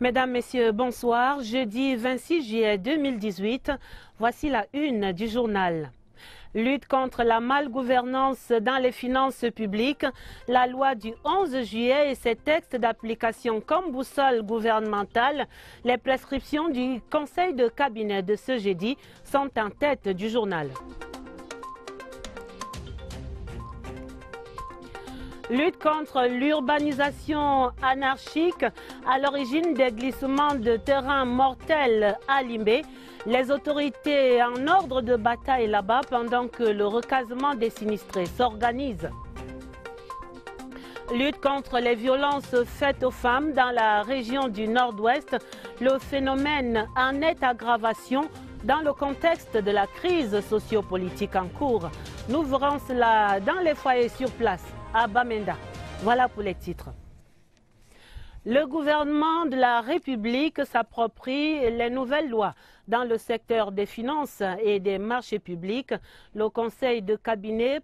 Mesdames, Messieurs, bonsoir. Jeudi 26 juillet 2018, voici la une du journal. Lutte contre la malgouvernance dans les finances publiques, la loi du 11 juillet et ses textes d'application comme boussole gouvernementale, les prescriptions du Conseil de cabinet de ce jeudi sont en tête du journal. Lutte contre l'urbanisation anarchique à l'origine des glissements de terrain mortels à Limbé. Les autorités en ordre de bataille là-bas pendant que le recasement des sinistrés s'organise. Lutte contre les violences faites aux femmes dans la région du Nord-Ouest. Le phénomène en nette aggravation dans le contexte de la crise sociopolitique en cours. Nous verrons cela dans les foyers sur place à Bamenda. Voilà pour les titres. Le gouvernement de la République s'approprie les nouvelles lois dans le secteur des finances et des marchés publics. Le conseil de cabinet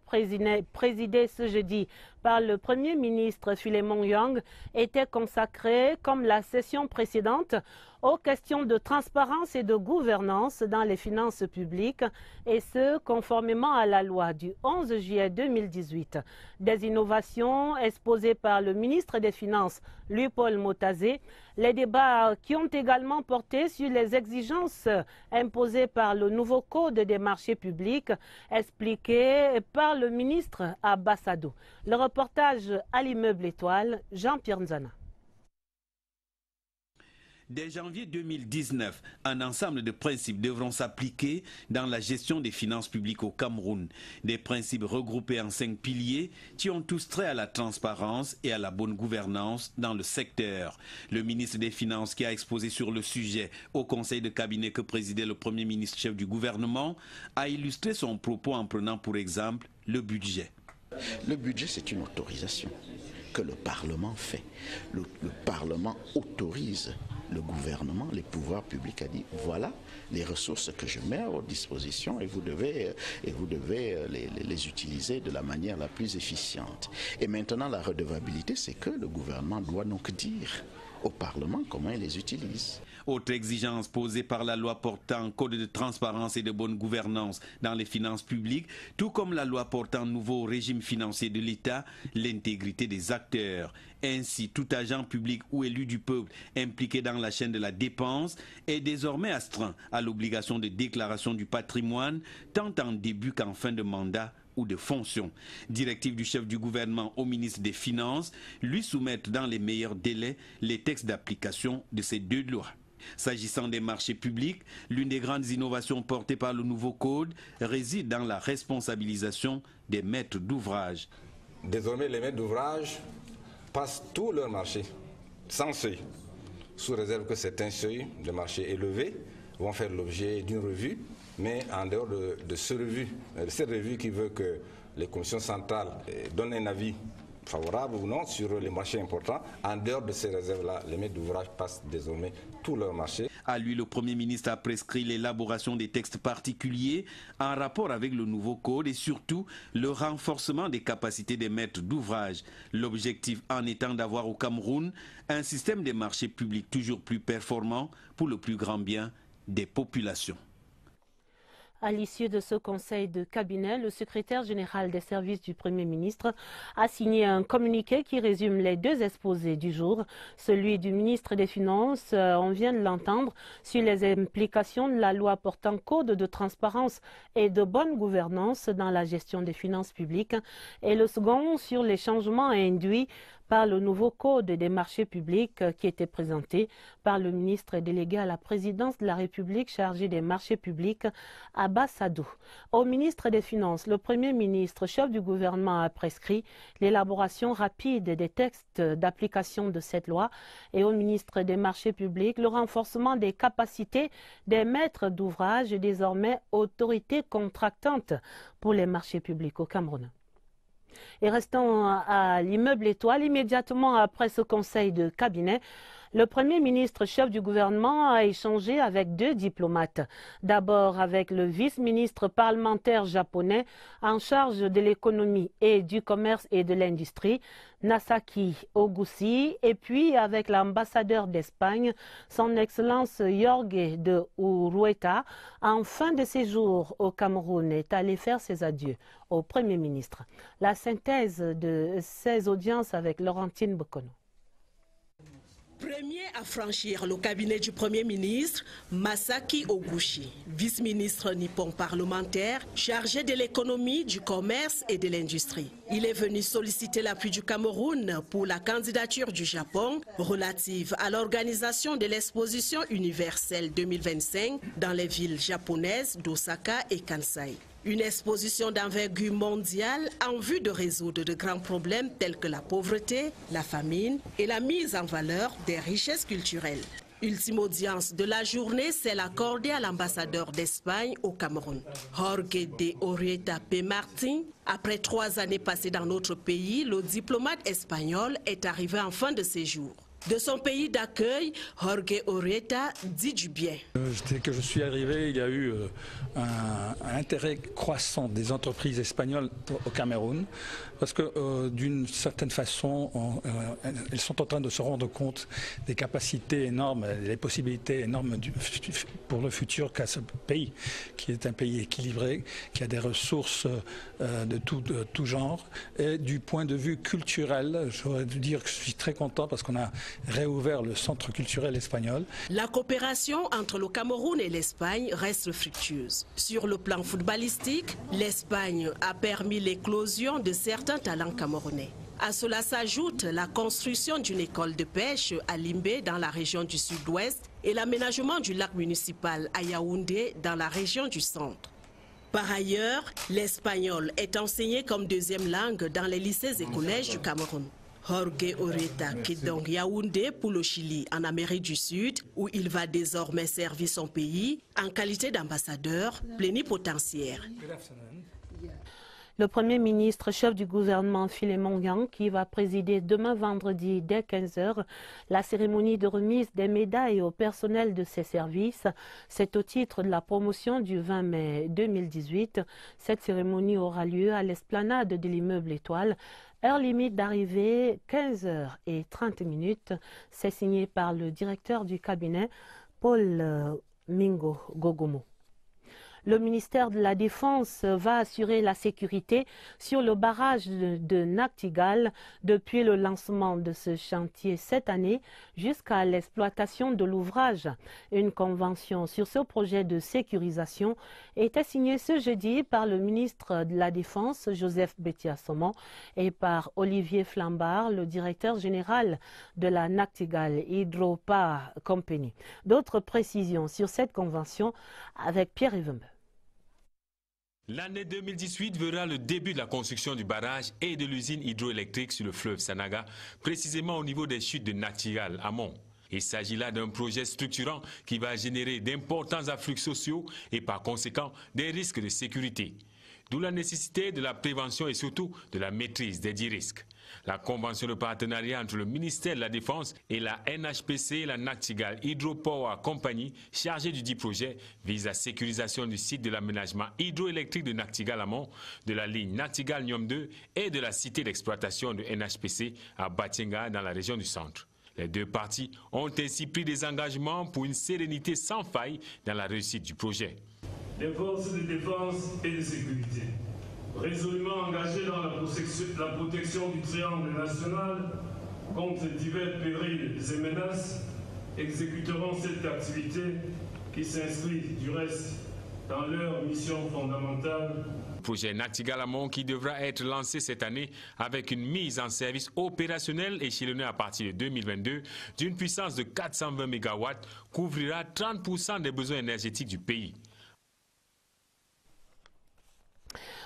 présidé ce jeudi par le Premier ministre Philemon Yang était consacré, comme la session précédente, aux questions de transparence et de gouvernance dans les finances publiques, et ce, conformément à la loi du 11 juillet 2018. Des innovations exposées par le ministre des Finances, Louis-Paul Motazé, les débats qui ont également porté sur les exigences imposées par le nouveau Code des marchés publics, expliqué par le ministre Abassado. Le reportage à l'immeuble Étoile, Jean-Pierre Nzana. Dès janvier 2019, un ensemble de principes devront s'appliquer dans la gestion des finances publiques au Cameroun. Des principes regroupés en 5 piliers qui ont tous trait à la transparence et à la bonne gouvernance dans le secteur. Le ministre des Finances, qui a exposé sur le sujet au conseil de cabinet que présidait le Premier ministre chef du gouvernement, a illustré son propos en prenant pour exemple le budget. Le budget, c'est une autorisation que le Parlement fait. Le Parlement autorise le gouvernement, les pouvoirs publics, a dit voilà les ressources que je mets à votre disposition et vous devez les utiliser de la manière la plus efficiente. Et maintenant, la redevabilité, c'est que le gouvernement doit donc dire au Parlement comment il les utilise. Autre exigence posée par la loi portant code de transparence et de bonne gouvernance dans les finances publiques, tout comme la loi portant nouveau régime financier de l'État, l'intégrité des acteurs. Ainsi, tout agent public ou élu du peuple impliqué dans la chaîne de la dépense est désormais astreint à l'obligation de déclaration du patrimoine, tant en début qu'en fin de mandat ou de fonction. Directive du chef du gouvernement au ministre des Finances, lui soumettre dans les meilleurs délais les textes d'application de ces deux lois. S'agissant des marchés publics, l'une des grandes innovations portées par le nouveau code réside dans la responsabilisation des maîtres d'ouvrage. Désormais, les maîtres d'ouvrage passent tous leurs marchés sans seuil, sous réserve que certains seuils de marché élevés vont faire l'objet d'une revue, mais en dehors de cette revue qui veut que les commissions centrales donnent un avis favorable ou non sur les marchés importants, en dehors de ces réserves-là, les maîtres d'ouvrage passent désormais tous leurs marchés. À lui, le Premier ministre a prescrit l'élaboration des textes particuliers en rapport avec le nouveau code et surtout le renforcement des capacités des maîtres d'ouvrage. L'objectif en étant d'avoir au Cameroun un système des marchés publics toujours plus performant pour le plus grand bien des populations. À l'issue de ce conseil de cabinet, le secrétaire général des services du Premier ministre a signé un communiqué qui résume les deux exposés du jour. Celui du ministre des Finances, on vient de l'entendre, sur les implications de la loi portant code de transparence et de bonne gouvernance dans la gestion des finances publiques. Et le second sur les changements induits par le nouveau code des marchés publics qui était présenté par le ministre délégué à la présidence de la République chargé des marchés publics, Abassado. Au ministre des Finances, le Premier ministre, chef du gouvernement, a prescrit l'élaboration rapide des textes d'application de cette loi et au ministre des marchés publics, le renforcement des capacités des maîtres d'ouvrage, désormais autorité contractante pour les marchés publics au Cameroun. Et restons à l'immeuble Étoile. Immédiatement après ce conseil de cabinet, Le Premier ministre chef du gouvernement a échangé avec 2 diplomates. D'abord avec le vice-ministre parlementaire japonais en charge de l'économie et du commerce et de l'industrie, Nasaki Oguchi, et puis avec l'ambassadeur d'Espagne, son Excellence Jorge de Urueta, en fin de séjour au Cameroun, est allé faire ses adieux au Premier ministre. La synthèse de ces audiences avec Laurentine Bokono. Premier à franchir le cabinet du Premier ministre, Masaki Oguchi, vice-ministre nippon parlementaire, chargé de l'économie, du commerce et de l'industrie. Il est venu solliciter l'appui du Cameroun pour la candidature du Japon relative à l'organisation de l'exposition universelle 2025 dans les villes japonaises d'Osaka et Kansai. Une exposition d'envergure mondiale en vue de résoudre de grands problèmes tels que la pauvreté, la famine et la mise en valeur des richesses culturelles. Ultime audience de la journée, celle accordée à l'ambassadeur d'Espagne au Cameroun, Jorge de Urueta P. Martin. Après 3 années passées dans notre pays, le diplomate espagnol est arrivé en fin de séjour. De son pays d'accueil, Jorge Urueta dit du bien. Dès que je suis arrivé, il y a eu un intérêt croissant des entreprises espagnoles au Cameroun, parce que d'une certaine façon, elles sont en train de se rendre compte des capacités énormes, des possibilités énormes pour le futur qu'a ce pays, qui est un pays équilibré, qui a des ressources de tout genre. Et du point de vue culturel, j'aurais dû dire que je suis très content parce qu'on a réouvert le centre culturel espagnol. La coopération entre le Cameroun et l'Espagne reste fructueuse. Sur le plan footballistique, l'Espagne a permis l'éclosion de certains talents camerounais. À cela s'ajoute la construction d'une école de pêche à Limbé dans la région du sud-ouest et l'aménagement du lac municipal à Yaoundé dans la région du centre. Par ailleurs, l'espagnol est enseigné comme 2e langue dans les lycées et collèges du Cameroun. Jorge Urueta quitte donc Yaoundé pour le Chili en Amérique du Sud, où il va désormais servir son pays en qualité d'ambassadeur plénipotentiaire. Le Premier ministre chef du gouvernement Philémon Yang, qui va présider demain vendredi dès 15 h la cérémonie de remise des médailles au personnel de ses services. C'est au titre de la promotion du 20 mai 2018. Cette cérémonie aura lieu à l'esplanade de l'immeuble Étoile. Heure limite d'arrivée 15h30. C'est signé par le directeur du cabinet, Paul Mingo Gogomo. Le ministère de la Défense va assurer la sécurité sur le barrage de Nachtigal depuis le lancement de ce chantier cette année jusqu'à l'exploitation de l'ouvrage. Une convention sur ce projet de sécurisation était signée ce jeudi par le ministre de la Défense, Joseph Betia-Somon, et par Olivier Flambard, le directeur général de la Nachtigal Hydropower Company. D'autres précisions sur cette convention avec Pierre Evembe. L'année 2018 verra le début de la construction du barrage et de l'usine hydroélectrique sur le fleuve Sanaga, précisément au niveau des chutes de Nachtigal amont. Il s'agit là d'un projet structurant qui va générer d'importants afflux sociaux et par conséquent des risques de sécurité. D'où la nécessité de la prévention et surtout de la maîtrise des dits risques. La convention de partenariat entre le ministère de la Défense et la NHPC, la Nachtigal Hydropower Company, chargée du dit projet, vise la sécurisation du site de l'aménagement hydroélectrique de Nachtigal amont, de la ligne Nachtigal-Niom 2 et de la cité d'exploitation de NHPC à Batinga dans la région du centre. Les 2 parties ont ainsi pris des engagements pour une sérénité sans faille dans la réussite du projet. Les forces de défense et de sécurité, résolument engagées dans la protection du triangle national contre divers périls et menaces, exécuteront cette activité qui s'inscrit du reste dans leur mission fondamentale. Le projet Nachtigal amont qui devra être lancé cette année avec une mise en service opérationnelle échelonnée à partir de 2022 d'une puissance de 420 MW couvrira 30% des besoins énergétiques du pays.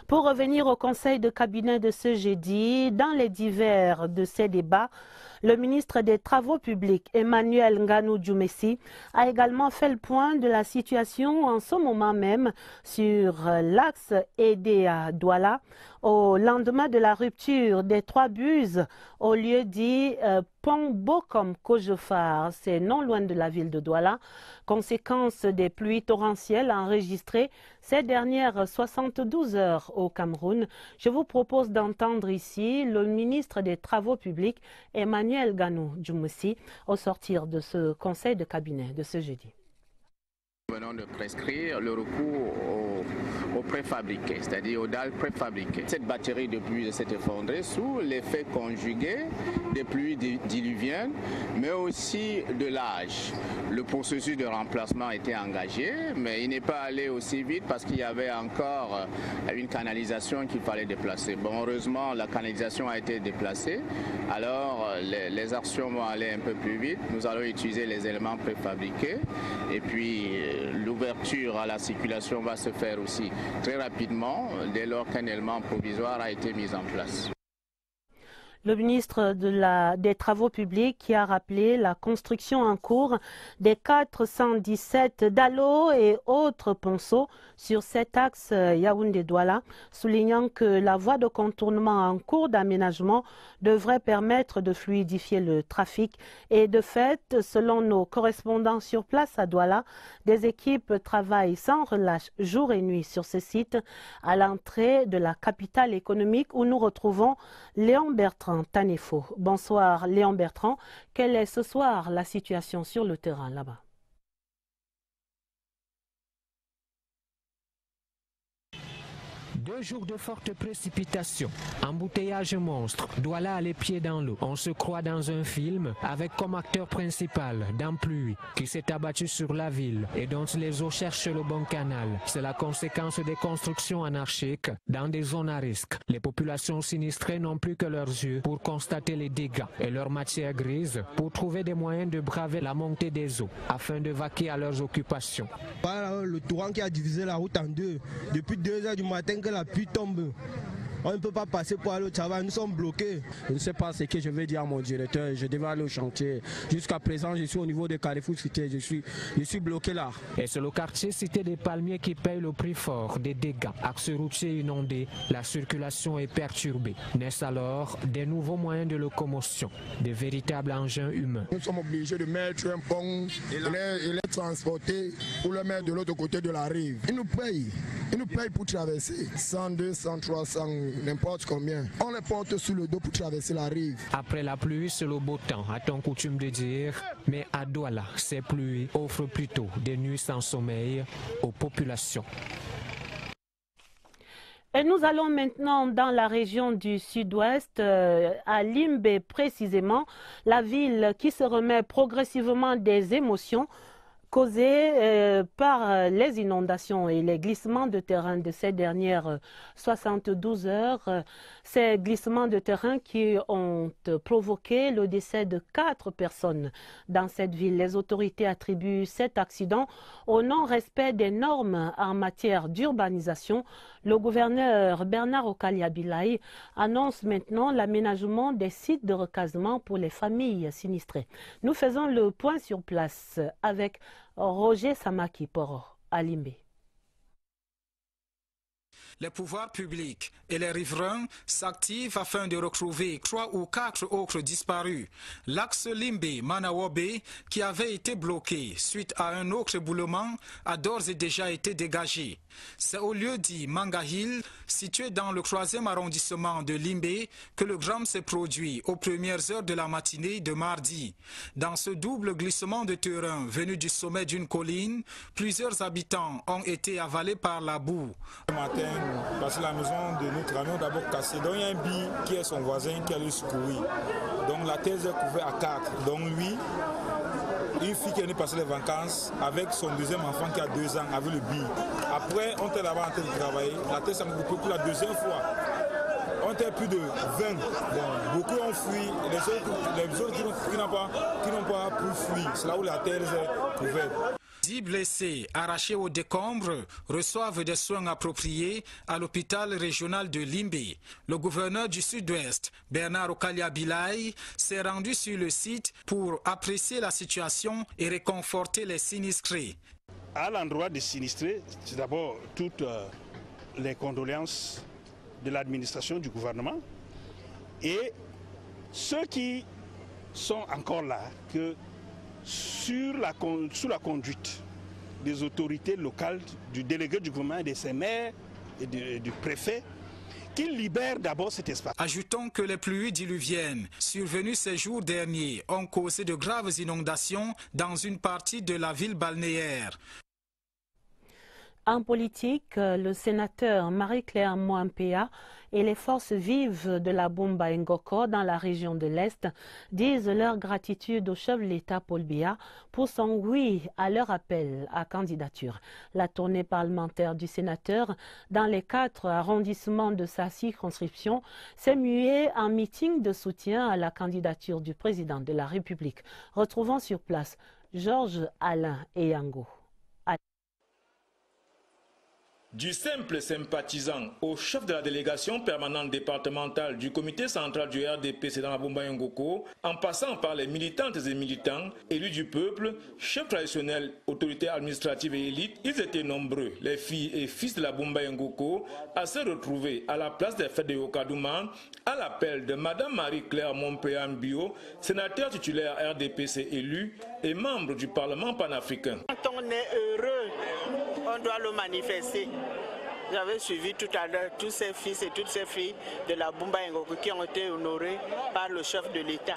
Pour revenir au conseil de cabinet de ce jeudi, dans les divers de ces débats, le ministre des Travaux publics, Emmanuel Nganou Djoumessi, a également fait le point de la situation en ce moment même sur l'axe Edé-Douala, au lendemain de la rupture des 3 buses au lieu dit Pont Bokom Kojofar, c'est non loin de la ville de Douala, conséquence des pluies torrentielles enregistrées ces dernières 72 heures au Cameroun. Je vous propose d'entendre ici le ministre des Travaux publics, Emmanuel Nganou Djoumessi, au sortir de ce conseil de cabinet de ce jeudi. Nous venons de prescrire le recours au préfabriqué, c'est-à-dire aux dalles préfabriquées. Cette batterie de pluie s'est effondrée sous l'effet conjugué des pluies diluviennes, mais aussi de l'âge. Le processus de remplacement a été engagé, mais il n'est pas allé aussi vite parce qu'il y avait encore une canalisation qu'il fallait déplacer. Bon, heureusement, la canalisation a été déplacée, alors les actions vont aller un peu plus vite. Nous allons utiliser les éléments préfabriqués et puis l'ouverture à la circulation va se faire aussi très rapidement dès lors qu'un élément provisoire a été mis en place. Le ministre des Travaux publics qui a rappelé la construction en cours des 417 dallos et autres ponceaux sur cet axe Yaoundé-Douala, soulignant que la voie de contournement en cours d'aménagement devrait permettre de fluidifier le trafic. Et de fait, selon nos correspondants sur place à Douala, des équipes travaillent sans relâche jour et nuit sur ce site à l'entrée de la capitale économique où nous retrouvons Léon Bertrand Tanefo. Bonsoir Léon Bertrand, quelle est ce soir la situation sur le terrain là-bas? Deux jours de fortes précipitations, embouteillage monstre, Douala a les pieds dans l'eau. On se croit dans un film avec comme acteur principal d'un pluie qui s'est abattu sur la ville et dont les eaux cherchent le bon canal. C'est la conséquence des constructions anarchiques dans des zones à risque. Les populations sinistrées n'ont plus que leurs yeux pour constater les dégâts et leur matière grise pour trouver des moyens de braver la montée des eaux afin de vaquer à leurs occupations. Voilà le torrent qui a divisé la route en deux. Depuis 2 heures du matin que la pluie tombe. On ne peut pas passer pour aller au travail, nous sommes bloqués. Je ne sais pas ce que je vais dire à mon directeur, je devais aller au chantier. Jusqu'à présent, je suis au niveau de Carrefour Cité, je suis bloqué là. Et c'est le quartier Cité des Palmiers qui paye le prix fort des dégâts. Axe routier inondé, la circulation est perturbée. Naissent alors des nouveaux moyens de locomotion, des véritables engins humains. Nous sommes obligés de mettre un pont et les transporter pour le mettre de l'autre côté de la rive. Ils nous payent pour traverser 102, 103, 100. N'importe combien. On les porte sous le dos pour traverser la rive. Après la pluie, c'est le beau temps, a-t-on coutume de dire. Mais à Douala, ces pluies offrent plutôt des nuits sans sommeil aux populations. Et nous allons maintenant dans la région du sud-ouest, à Limbe précisément, la ville qui se remet progressivement des émotions causées par les inondations et les glissements de terrain de ces dernières 72 heures. Ces glissements de terrain qui ont provoqué le décès de 4 personnes dans cette ville. Les autorités attribuent cet accident au non-respect des normes en matière d'urbanisation. Le gouverneur Bernard Okali-Abilaï annonce maintenant l'aménagement des sites de recasement pour les familles sinistrées. Nous faisons le point sur place avec Roger Samaki Poro à Limbe. Les pouvoirs publics et les riverains s'activent afin de retrouver 3 ou 4 autres disparus. L'axe Limbe-Manawobe, qui avait été bloqué suite à un autre éboulement, a d'ores et déjà été dégagé. C'est au lieu dit Mangahil, situé dans le 3e arrondissement de Limbe, que le drame s'est produit aux premières heures de la matinée de mardi. Dans ce double glissement de terrain venu du sommet d'une colline, plusieurs habitants ont été avalés par la boue. Ce matin, parce que la maison de notre ami est d'abord cassée. Donc il y a un billet qui est son voisin qui a le secourir. Donc la thèse est couverte à 4. Donc lui, une fille qui est venue passer les vacances avec son deuxième enfant qui a 2 ans, avec le billet. Après, on était là-bas en train de travailler. La thèse s'est coupée pour la 2e fois. On était plus de 20. Bon, beaucoup ont fui. Les autres qui n'ont pas pu fuir. C'est là où la thèse est couverte. 10 blessés arrachés aux décombres reçoivent des soins appropriés à l'hôpital régional de Limbé. Le gouverneur du Sud-Ouest, Bernard Okalia Bilay, s'est rendu sur le site pour apprécier la situation et réconforter les sinistrés. À l'endroit des sinistrés, c'est d'abord toutes les condoléances de l'administration du gouvernement et ceux qui sont encore là, que sous la conduite des autorités locales, du délégué du gouvernement, de ses maires et du préfet, qu'ils libèrent d'abord cet espace. Ajoutons que les pluies diluviennes survenues ces jours derniers ont causé de graves inondations dans une partie de la ville balnéaire. En politique, le sénateur Marie-Claire Mwampea et les forces vives de la Bumba Ngoko dans la région de l'Est disent leur gratitude au chef de l'État Paul Biya pour son oui à leur appel à candidature. La tournée parlementaire du sénateur dans les 4 arrondissements de sa circonscription s'est muée en meeting de soutien à la candidature du président de la République. Retrouvons sur place Georges Alain Eyango. Du simple sympathisant au chef de la délégation permanente départementale du comité central du RDPC dans la Bumba Ngoko, en passant par les militantes et militants, élus du peuple, chefs traditionnels, autorités administratives et élites, ils étaient nombreux, les filles et fils de la Bumba Ngoko, à se retrouver à la place des fêtes de Okadouma, à l'appel de Mme Marie-Claire Mwampea Mbio, sénateur titulaire RDPC élu et membre du Parlement panafricain. Quand on est heureux, on doit le manifester. J'avais suivi tout à l'heure tous ces fils et toutes ces filles de la Bumba Ngoko qui ont été honorés par le chef de l'État.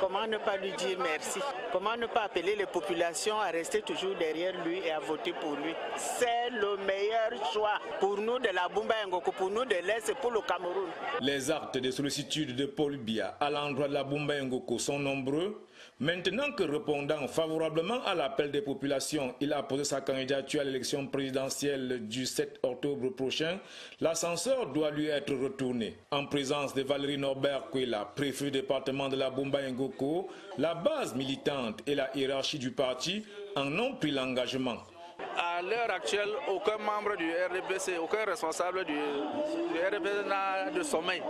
Comment ne pas lui dire merci? Comment ne pas appeler les populations à rester toujours derrière lui et à voter pour lui? C'est le meilleur choix pour nous de la Bumba Ngoko, pour nous de l'Est et pour le Cameroun. Les actes de sollicitude de Paul Biya à l'endroit de la Bumba Ngoko sont nombreux. Maintenant que répondant favorablement à l'appel des populations, il a posé sa candidature à l'élection présidentielle du 7 octobre prochain, l'ascenseur doit lui être retourné. En présence de Valérie Norbert Kwela, préfet du département de la Bumba Ngoko, la base militante et la hiérarchie du parti en ont pris l'engagement. À l'heure actuelle, aucun membre du RDPC, aucun responsable du RDPC n'a de sommeil.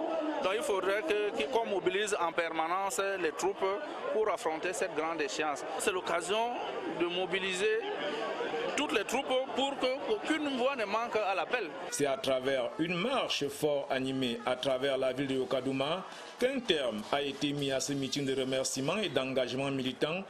Donc il faudrait qu'on mobilise en permanence les troupes pour affronter cette grande échéance. C'est l'occasion de mobiliser toutes les troupes pour qu'aucune voix ne manque à l'appel. C'est à travers une marche fort animée à travers la ville de Okadouma qu'un terme a été mis à ce meeting de remerciements et d'engagement militant.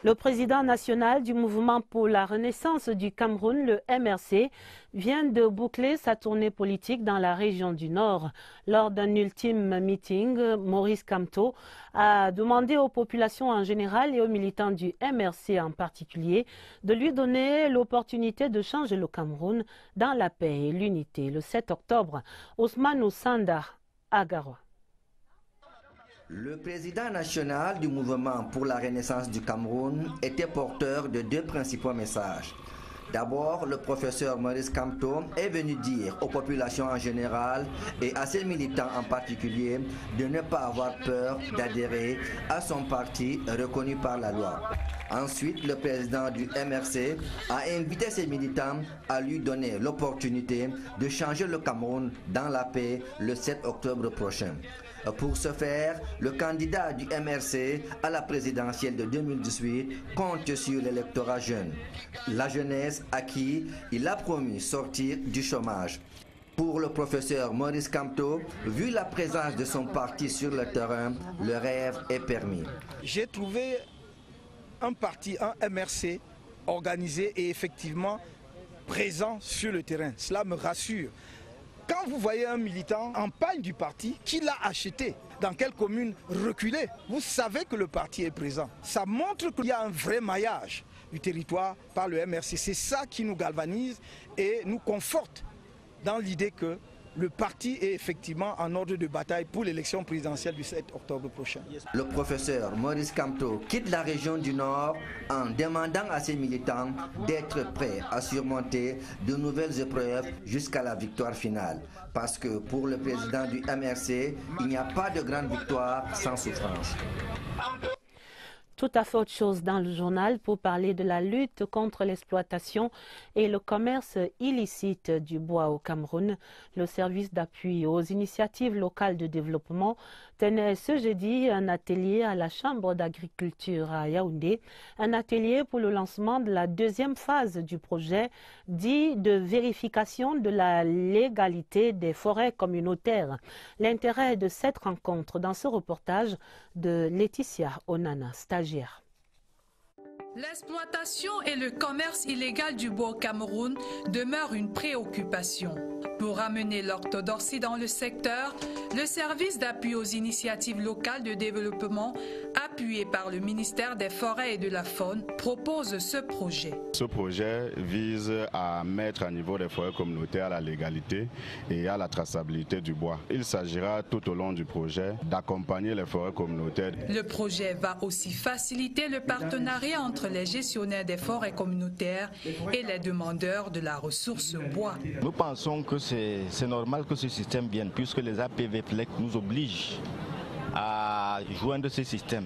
Le président national du mouvement pour la renaissance du Cameroun, le MRC, vient de boucler sa tournée politique dans la région du Nord. Lors d'un ultime meeting, Maurice Kamto a demandé aux populations en général et aux militants du MRC en particulier de lui donner l'opportunité de changer le Cameroun dans la paix et l'unité. Le 7 octobre, Ousmane Oussanda, Agaroua. Le président national du mouvement pour la renaissance du Cameroun était porteur de 2 principaux messages. D'abord, le professeur Maurice Kamto est venu dire aux populations en général et à ses militants en particulier de ne pas avoir peur d'adhérer à son parti reconnu par la loi. Ensuite, le président du MRC a invité ses militants à lui donner l'opportunité de changer le Cameroun dans la paix le 7 octobre prochain. Pour ce faire, le candidat du MRC à la présidentielle de 2018 compte sur l'électorat jeune, la jeunesse à qui il a promis sortir du chômage. Pour le professeur Maurice Kamto, vu la présence de son parti sur le terrain, le rêve est permis. J'ai trouvé un parti, un MRC organisé et effectivement présent sur le terrain. Cela me rassure. Quand vous voyez un militant en pagne du parti, qui l'a acheté, dans quelle commune reculée, vous savez que le parti est présent. Ça montre qu'il y a un vrai maillage du territoire par le MRC. C'est ça qui nous galvanise et nous conforte dans l'idée que le parti est effectivement en ordre de bataille pour l'élection présidentielle du 7 octobre prochain. Le professeur Maurice Kamto quitte la région du Nord en demandant à ses militants d'être prêts à surmonter de nouvelles épreuves jusqu'à la victoire finale. Parce que pour le président du MRC, il n'y a pas de grande victoire sans souffrance. Tout à fait autre chose dans le journal pour parler de la lutte contre l'exploitation et le commerce illicite du bois au Cameroun. Le service d'appui aux initiatives locales de développement tenait ce jeudi un atelier à la Chambre d'agriculture à Yaoundé, un atelier pour le lancement de la deuxième phase du projet dit de vérification de la légalité des forêts communautaires. L'intérêt de cette rencontre dans ce reportage de Laetitia Onana, stagiaire. L'exploitation et le commerce illégal du bois au Cameroun demeurent une préoccupation. Pour amener l'orthodoxie dans le secteur, le service d'appui aux initiatives locales de développement, appuyé par le ministère des Forêts et de la Faune, propose ce projet. Ce projet vise à mettre à niveau des forêts communautaires la légalité et à la traçabilité du bois. Il s'agira tout au long du projet d'accompagner les forêts communautaires. Le projet va aussi faciliter le partenariat entre les gestionnaires des forêts communautaires et les demandeurs de la ressource bois. Nous pensons que c'est normal que ce système vienne puisque les APV-FLEC nous obligent à joindre ce système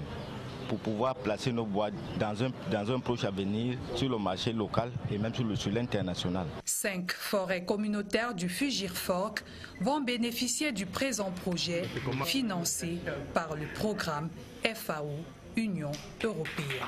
pour pouvoir placer nos bois dans un proche avenir sur le marché local et même sur l'international. 5 forêts communautaires du Fugirfork vont bénéficier du présent projet financé par le programme FAO Union européenne.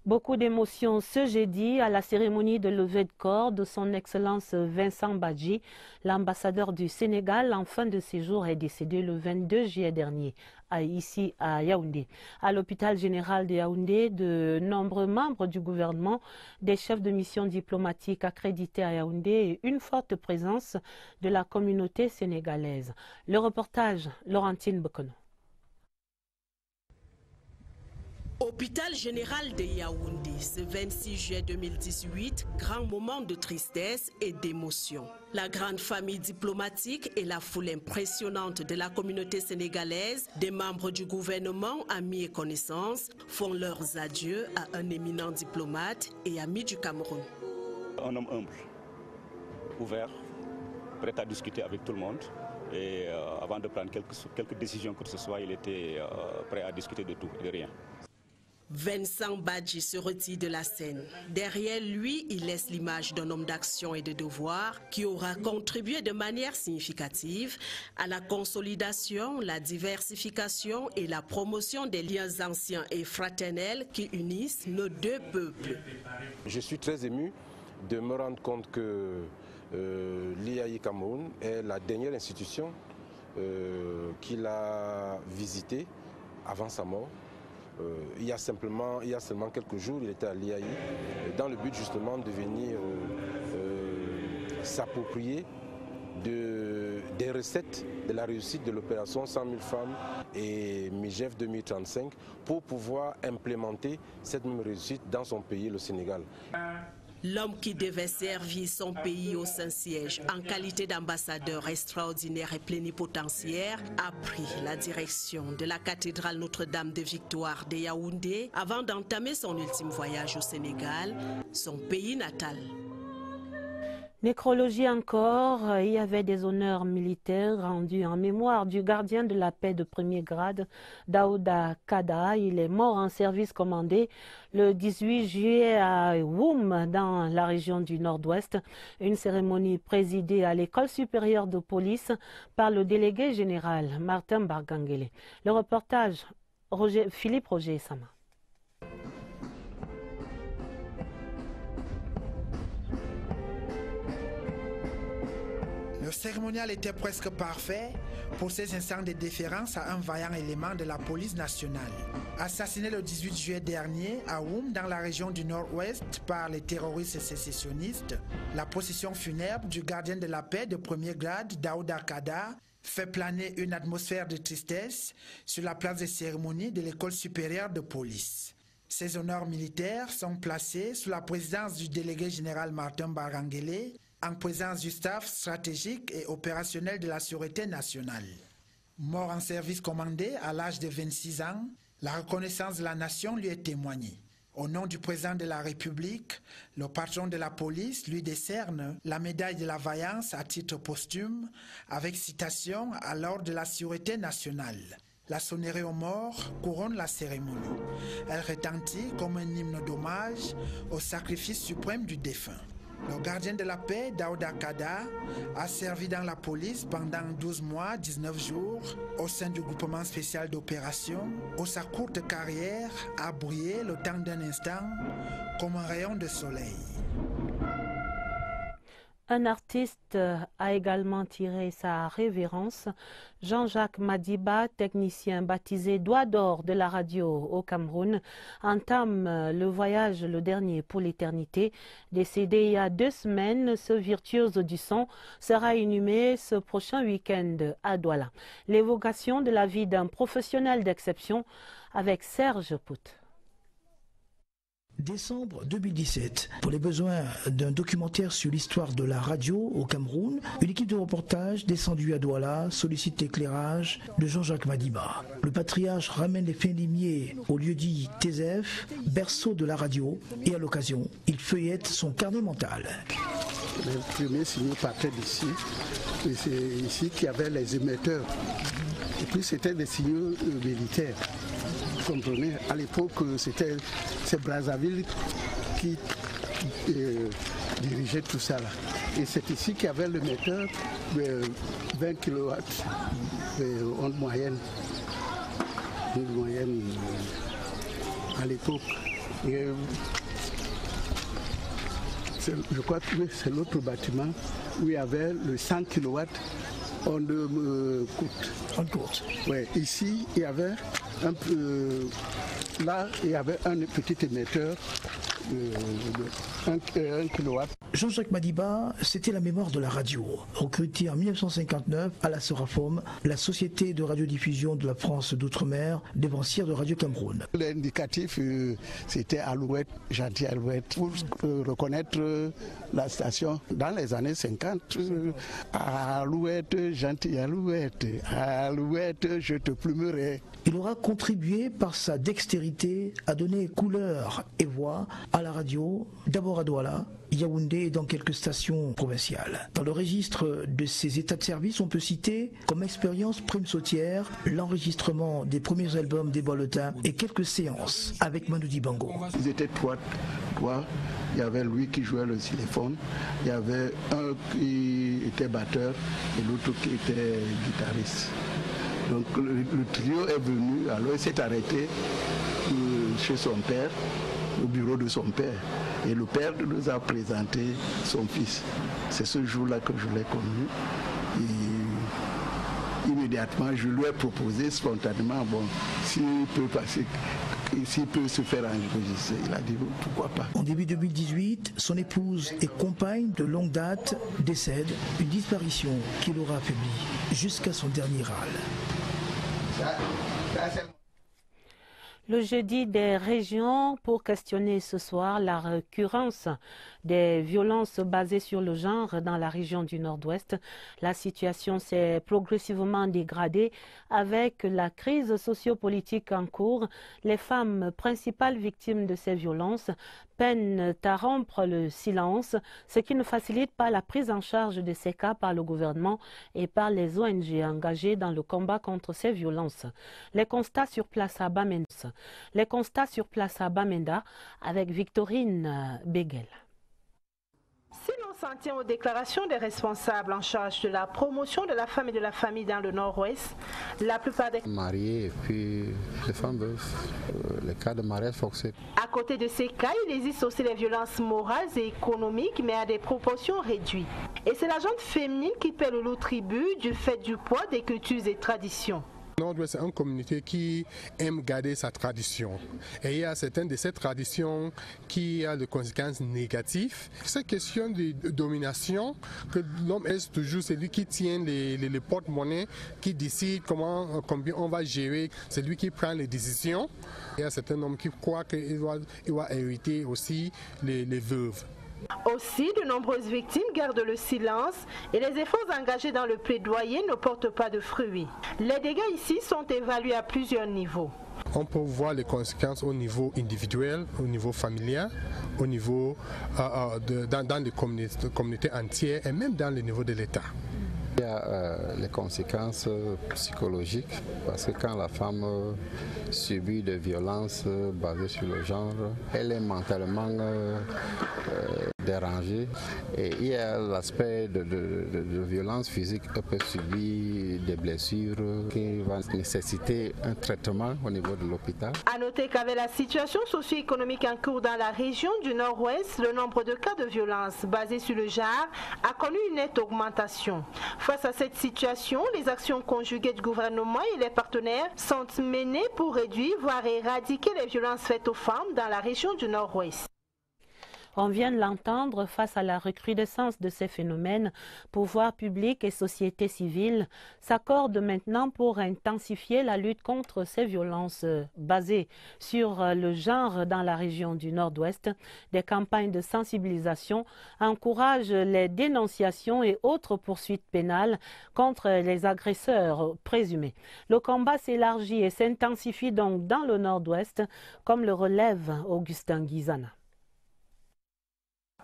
Beaucoup d'émotions ce jeudi à la cérémonie de levée de corps de son Excellence Vincent Badji. L'ambassadeur du Sénégal en fin de séjour est décédé le 22 juillet dernier, ici à Yaoundé. À l'hôpital général de Yaoundé, de nombreux membres du gouvernement, des chefs de mission diplomatiques accrédités à Yaoundé et une forte présence de la communauté sénégalaise. Le reportage, Laurentine Bekono. Hôpital général de Yaoundé, ce 26 juillet 2018, grand moment de tristesse et d'émotion. La grande famille diplomatique et la foule impressionnante de la communauté sénégalaise, des membres du gouvernement, amis et connaissances, font leurs adieux à un éminent diplomate et ami du Cameroun. Un homme humble, ouvert, prêt à discuter avec tout le monde. Et avant de prendre quelques décisions que ce soit, il était prêt à discuter de tout et de rien. Vincent Badji se retire de la scène. Derrière lui, il laisse l'image d'un homme d'action et de devoir qui aura contribué de manière significative à la consolidation, la diversification et la promotion des liens anciens et fraternels qui unissent nos deux peuples. Je suis très ému de me rendre compte que l'IAI Cameroun est la dernière institution qu'il a visitée avant sa mort. Il y a seulement quelques jours, il était à l'IAI dans le but justement de venir s'approprier des recettes de la réussite de l'opération 100 000 femmes et MIGEF 2035 pour pouvoir implémenter cette même réussite dans son pays, le Sénégal. L'homme qui devait servir son pays au Saint-Siège en qualité d'ambassadeur extraordinaire et plénipotentiaire a pris la direction de la cathédrale Notre-Dame de Victoire de Yaoundé avant d'entamer son ultime voyage au Sénégal, son pays natal. Nécrologie encore, il y avait des honneurs militaires rendus en mémoire du gardien de la paix de premier grade, Daouda Kada. Il est mort en service commandé le 18 juillet à Woum, dans la région du Nord-Ouest. Une cérémonie présidée à l'école supérieure de police par le délégué général Martin Bargangele. Le reportage, Philippe Roger Sama. Le cérémonial était presque parfait pour ces instants de déférence à un vaillant élément de la police nationale. Assassiné le 18 juillet dernier à Woum, dans la région du Nord-Ouest, par les terroristes sécessionnistes, la procession funèbre du gardien de la paix de premier grade, Daouda Kada, fait planer une atmosphère de tristesse sur la place de cérémonie de l'école supérieure de police. Ces honneurs militaires sont placés sous la présidence du délégué général Martin Bargangele, en présence du staff stratégique et opérationnel de la Sûreté nationale. Mort en service commandé à l'âge de 26 ans, la reconnaissance de la nation lui est témoignée. Au nom du président de la République, le patron de la police lui décerne la médaille de la vaillance à titre posthume avec citation à l'ordre de la Sûreté nationale. La sonnerie aux morts couronne la cérémonie. Elle retentit comme un hymne d'hommage au sacrifice suprême du défunt. Le gardien de la paix, Daouda Kada, a servi dans la police pendant 12 mois, 19 jours, au sein du groupement spécial d'opération, où sa courte carrière a brillé le temps d'un instant comme un rayon de soleil. Un artiste a également tiré sa révérence. Jean-Jacques Madiba, technicien baptisé Doigt d'or de la radio au Cameroun, entame le voyage, le dernier pour l'éternité. Décédé il y a 2 semaines, ce virtuose du son sera inhumé ce prochain week-end à Douala. L'évocation de la vie d'un professionnel d'exception avec Serge Pout. Décembre 2017, pour les besoins d'un documentaire sur l'histoire de la radio au Cameroun, une équipe de reportage descendue à Douala sollicite l'éclairage de Jean-Jacques Madiba. Le patriarche ramène les fins limiers au lieu-dit TZF, berceau de la radio, et à l'occasion, il feuillette son carnet mental. Les premiers signaux partaient d'ici, et c'est ici qu'il y avait les émetteurs. Et puis c'était des signaux militaires. Vous comprenez, à l'époque, c'est Brazzaville qui dirigeait tout ça là. Et c'est ici qu'il y avait l'émetteur de 20 kW de onde moyenne. Une moyenne à l'époque. Je crois que c'est l'autre bâtiment où il y avait le 100 kW onde courte. Ouais, ici, il y avait un peu, là, il y avait un petit émetteur de 1 kW. Jean-Jacques Madiba, c'était la mémoire de la radio. Recruté en 1959 à la Sorafom, la société de radiodiffusion de la France d'outre-mer, dévancière de Radio Cameroun. L'indicatif, c'était Alouette, Gentil Alouette, pour reconnaître la station. Dans les années 50, Alouette, Gentil Alouette, Alouette, je te plumerai. Il aura contribué par sa dextérité à donner couleur et voix à la radio, d'abord à Douala, Yaoundé et dans quelques stations provinciales. Dans le registre de ses états de service, on peut citer comme expérience prime sautière l'enregistrement des premiers albums des Bolletins et quelques séances avec Manu Dibango. Ils étaient trois. Il y avait lui qui jouait le xylophone, il y avait un qui était batteur et l'autre qui était guitariste. Donc le trio est venu, alors il s'est arrêté chez son père, au bureau de son père. Et le père nous a présenté son fils. C'est ce jour-là que je l'ai connu. Et immédiatement, je lui ai proposé spontanément, bon, s'il peut passer, s'il peut se faire enregistrer. Il a dit pourquoi pas. En début 2018, son épouse et compagne de longue date décède, une disparition qui l'aura affaibli jusqu'à son dernier râle. Le jeudi des régions pour questionner ce soir la récurrence des violences basées sur le genre dans la région du Nord-Ouest. La situation s'est progressivement dégradée avec la crise sociopolitique en cours. Les femmes principales victimes de ces violences peinent à rompre le silence, ce qui ne facilite pas la prise en charge de ces cas par le gouvernement et par les ONG engagées dans le combat contre ces violences. Les constats sur place à Bamenda avec Victorine Begel. Si l'on s'en tient aux déclarations des responsables en charge de la promotion de la femme et de la famille dans le Nord-Ouest, la plupart des mariés et puis les femmes veulent les cas de mariage forcé. À côté de ces cas, il existe aussi les violences morales et économiques, mais à des proportions réduites. Et c'est la gente féminine qui paie le lourd tribut du fait du poids des cultures et traditions. Nord-Ouest, c'est une communauté qui aime garder sa tradition. Et il y a certaines de ces traditions qui ont des conséquences négatives. Cette question de domination, que l'homme est toujours celui qui tient les porte-monnaies, qui décide combien on va gérer, c'est lui qui prend les décisions. Il y a certains hommes qui croient qu'il doit hériter aussi les veuves. Aussi, de nombreuses victimes gardent le silence et les efforts engagés dans le plaidoyer ne portent pas de fruits. Les dégâts ici sont évalués à plusieurs niveaux. On peut voir les conséquences au niveau individuel, au niveau familial, au niveau dans les communautés entières et même dans le niveau de l'État. Il y a les conséquences psychologiques, parce que quand la femme subit des violences basées sur le genre, elle est mentalement dérangée. Et il y a l'aspect de violence physique. Elle peut subir des blessures qui vont nécessiter un traitement au niveau de l'hôpital. A noter qu'avec la situation socio-économique en cours dans la région du Nord-Ouest, le nombre de cas de violence basés sur le genre a connu une nette augmentation. Face à cette situation, les actions conjuguées du gouvernement et les partenaires sont menées pour réduire, voire éradiquer les violences faites aux femmes dans la région du Nord-Ouest. On vient de l'entendre, face à la recrudescence de ces phénomènes, pouvoirs publics et société civile s'accordent maintenant pour intensifier la lutte contre ces violences basées sur le genre dans la région du Nord-Ouest. Des campagnes de sensibilisation encouragent les dénonciations et autres poursuites pénales contre les agresseurs présumés. Le combat s'élargit et s'intensifie donc dans le Nord-Ouest, comme le relève Augustin Guizana.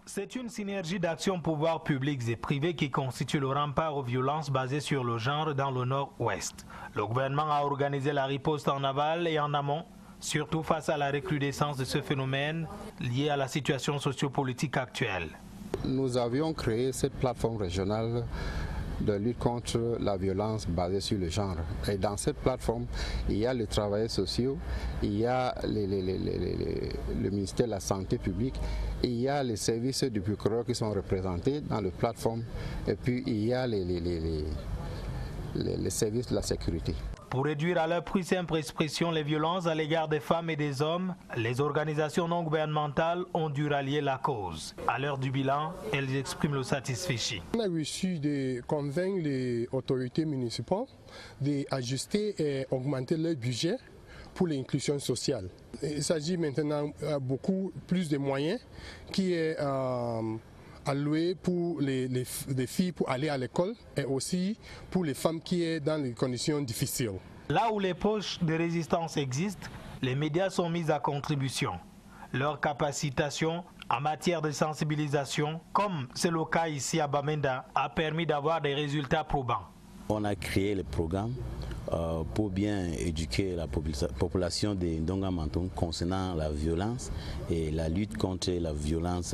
C'est une synergie d'actions pouvoirs publics et privés qui constitue le rempart aux violences basées sur le genre dans le Nord-Ouest. Le gouvernement a organisé la riposte en aval et en amont, surtout face à la recrudescence de ce phénomène lié à la situation sociopolitique actuelle. Nous avions créé cette plateforme régionale de lutte contre la violence basée sur le genre. Et dans cette plateforme, il y a les travailleurs sociaux, il y a le ministère de la Santé publique, il y a les services du procureur qui sont représentés dans la plateforme, et puis il y a les services de la sécurité. Pour réduire à leur plus simple expression les violences à l'égard des femmes et des hommes, les organisations non gouvernementales ont dû rallier la cause. À l'heure du bilan, elles expriment le satisfait. On a réussi de convaincre les autorités municipales d'ajuster et augmenter leur budget pour l'inclusion sociale. Il s'agit maintenant de beaucoup plus de moyens qui est alloué pour les filles pour aller à l'école et aussi pour les femmes qui sont dans des conditions difficiles. Là où les poches de résistance existent, les médias sont mis à contribution. Leur capacitation en matière de sensibilisation, comme c'est le cas ici à Bamenda, a permis d'avoir des résultats probants. On a créé le programme pour bien éduquer la population de Ndonga Manton concernant la violence et la lutte contre la violence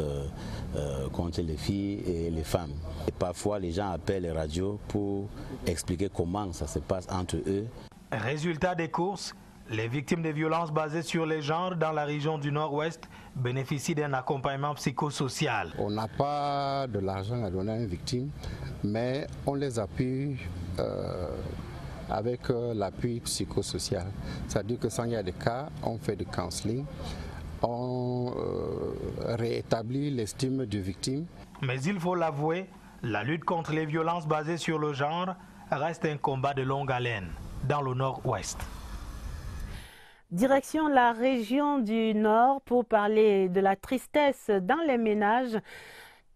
contre les filles et les femmes. Et parfois les gens appellent les radios pour expliquer comment ça se passe entre eux. Résultat des courses, les victimes de violences basées sur les genres dans la région du Nord-Ouest bénéficient d'un accompagnement psychosocial. On n'a pas de l'argent à donner à une victime, mais on les appuie avec l'appui psychosocial. C'est-à-dire que quand il y a des cas, on fait du counseling, on réétablit l'estime du victime. Mais il faut l'avouer, la lutte contre les violences basées sur le genre reste un combat de longue haleine dans le Nord-Ouest. Direction la région du Nord pour parler de la tristesse dans les ménages.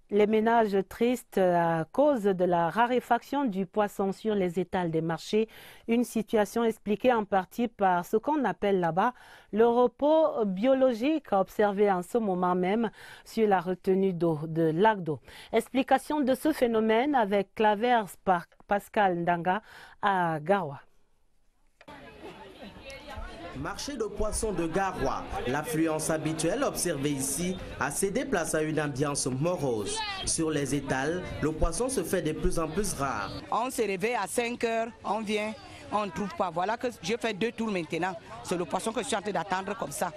Les ménages tristes à cause de la raréfaction du poisson sur les étals des marchés, une situation expliquée en partie par ce qu'on appelle là-bas le repos biologique observé en ce moment même sur la retenue d'eau de lac d'eau. Explication de ce phénomène avec Claver par Pascal Ndanga à Garoua. Marché de poissons de Garoua, l'affluence habituelle observée ici a cédé place à une ambiance morose. Sur les étals, le poisson se fait de plus en plus rare. On se réveille à 5 heures, on vient, on ne trouve pas. Voilà que je fais 2 tours maintenant. C'est le poisson que je suis en train d'attendre comme ça.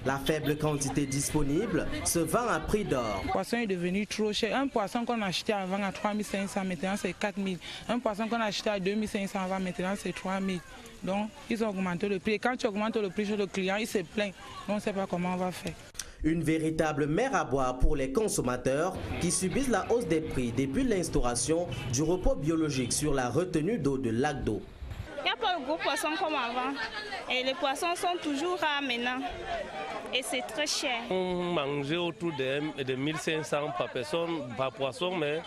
La faible quantité disponible se vend à prix d'or. Le poisson est devenu trop cher. Un poisson qu'on achetait avant à 3 500, maintenant c'est 4 000. Un poisson qu'on achetait à 2 500 avant, maintenant c'est 3 000. Donc ils ont augmenté le prix. Et quand tu augmentes le prix chez le client, il se plaint. On ne sait pas comment on va faire. Une véritable mer à boire pour les consommateurs qui subissent la hausse des prix depuis l'instauration du repos biologique sur la retenue d'eau de lac d'eau. Il n'y a pas de gros poissons comme avant. Et les poissons sont toujours rares maintenant. Et c'est très cher. On mangeait autour de 1500 par personne, par poisson, mais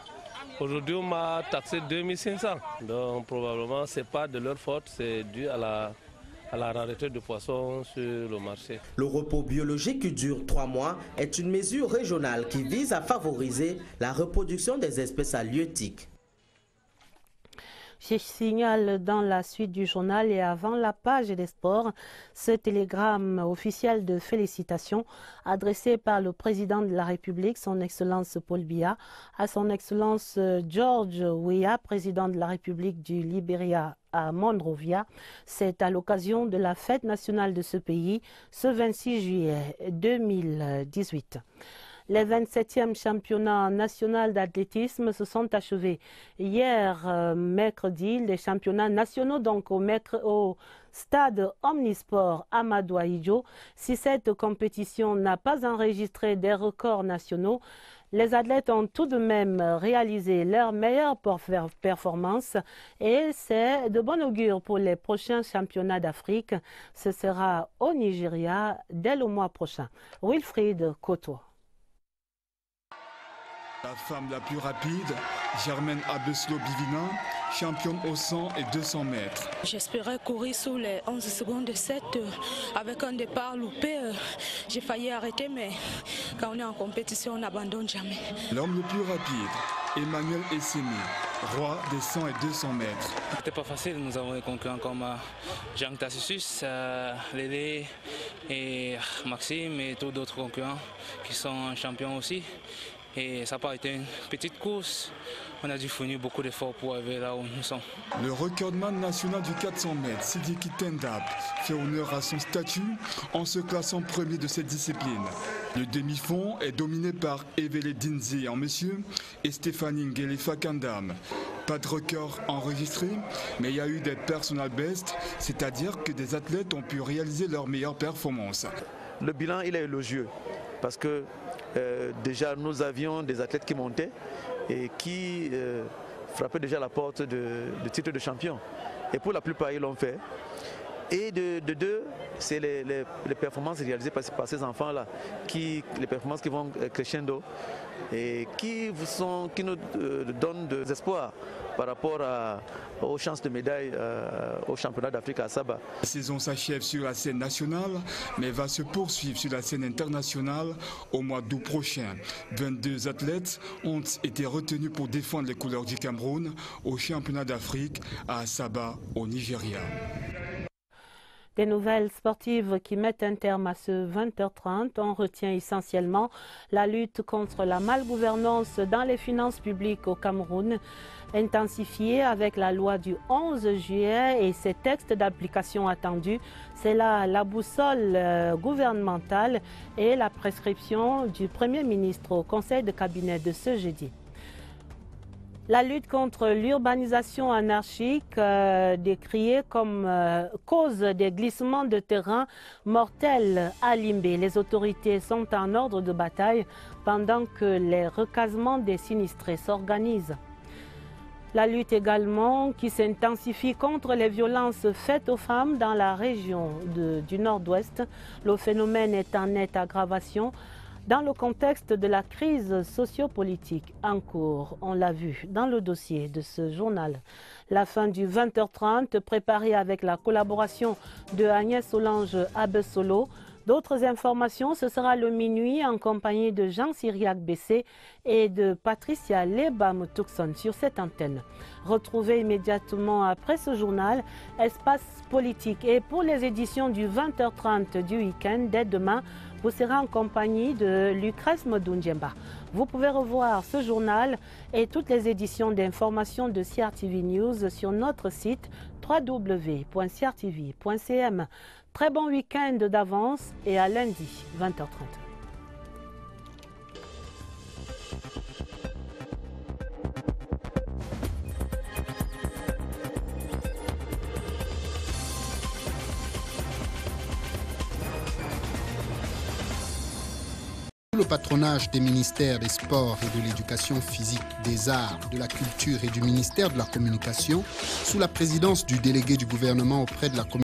aujourd'hui on m'a taxé 2500. Donc probablement ce n'est pas de leur faute, c'est dû à la rareté de poissons sur le marché. Le repos biologique qui dure 3 mois est une mesure régionale qui vise à favoriser la reproduction des espèces halieutiques. Je signale dans la suite du journal et avant la page des sports ce télégramme officiel de félicitations adressé par le président de la République, son Excellence Paul Biya, à son Excellence George Weah, président de la République du Libéria à Monrovia. C'est à l'occasion de la fête nationale de ce pays, ce 26 juillet 2018. Les 27e championnats nationaux d'athlétisme se sont achevés hier mercredi. Les championnats nationaux donc au stade Omnisport Amadou Ahidjo. Si cette compétition n'a pas enregistré des records nationaux, les athlètes ont tout de même réalisé leur meilleure performance et c'est de bon augure pour les prochains championnats d'Afrique. Ce sera au Nigeria dès le mois prochain. Wilfried Koto. La femme la plus rapide, Germaine Abeslo-Bivina, championne au 100 et 200 mètres. J'espérais courir sous les 11 secondes de 7 avec un départ loupé. J'ai failli arrêter, mais quand on est en compétition, on n'abandonne jamais. L'homme le plus rapide, Emmanuel Esseni, roi des 100 et 200 mètres. C'était pas facile, nous avons des concurrents comme Jean Tassisus, Lélé et Maxime et tous d'autres concurrents qui sont champions aussi. Et ça n'a pas été une petite course. On a dû fournir beaucoup d'efforts pour arriver là où nous sommes. Le recordman national du 400 mètres, Sidiki Tendap, fait honneur à son statut en se classant premier de cette discipline. Le demi-fond est dominé par Evele Dinzi en messieurs et Stéphanie Ngelefa Kandam. Pas de record enregistré, mais il y a eu des personal best, c'est-à-dire que des athlètes ont pu réaliser leur meilleure performance. Le bilan, il est élogieux parce que déjà nous avions des athlètes qui montaient et qui frappaient déjà la porte de titre de champion. Et pour la plupart, ils l'ont fait. Et de deux, c'est les performances réalisées par ces enfants-là, les performances qui vont crescendo et qui nous donnent des espoirs par rapport aux chances de médaille au championnat d'Afrique à Saba. La saison s'achève sur la scène nationale, mais va se poursuivre sur la scène internationale au mois d'août prochain. 22 athlètes ont été retenus pour défendre les couleurs du Cameroun au championnat d'Afrique à Saba, au Nigeria. Des nouvelles sportives qui mettent un terme à ce 20h30. On retient essentiellement la lutte contre la malgouvernance dans les finances publiques au Cameroun, intensifiée avec la loi du 11 juillet et ses textes d'application attendus. C'est là la boussole gouvernementale et la prescription du Premier ministre au Conseil de cabinet de ce jeudi. La lutte contre l'urbanisation anarchique, décriée comme cause des glissements de terrain mortels à Limbé. Les autorités sont en ordre de bataille pendant que les recasements des sinistrés s'organisent. La lutte également qui s'intensifie contre les violences faites aux femmes dans la région du Nord-Ouest. Le phénomène est en nette aggravation dans le contexte de la crise sociopolitique en cours. On l'a vu dans le dossier de ce journal. La fin du 20h30, préparée avec la collaboration de Agnès Solange Abesolo. D'autres informations, ce sera le minuit en compagnie de Jean Cyriac Bessé et de Patricia Leba-Moutoukson sur cette antenne. Retrouvez immédiatement après ce journal Espace politique. Et pour les éditions du 20h30 du week-end, dès demain, vous serez en compagnie de Lucrèce Modunjemba. Vous pouvez revoir ce journal et toutes les éditions d'information de CRTV News sur notre site www.crtv.cm. Très bon week-end d'avance et à lundi 20h30. Sous le patronage des ministères des Sports et de l'Éducation physique, des Arts, de la Culture et du ministère de la Communication, sous la présidence du délégué du gouvernement auprès de la communauté,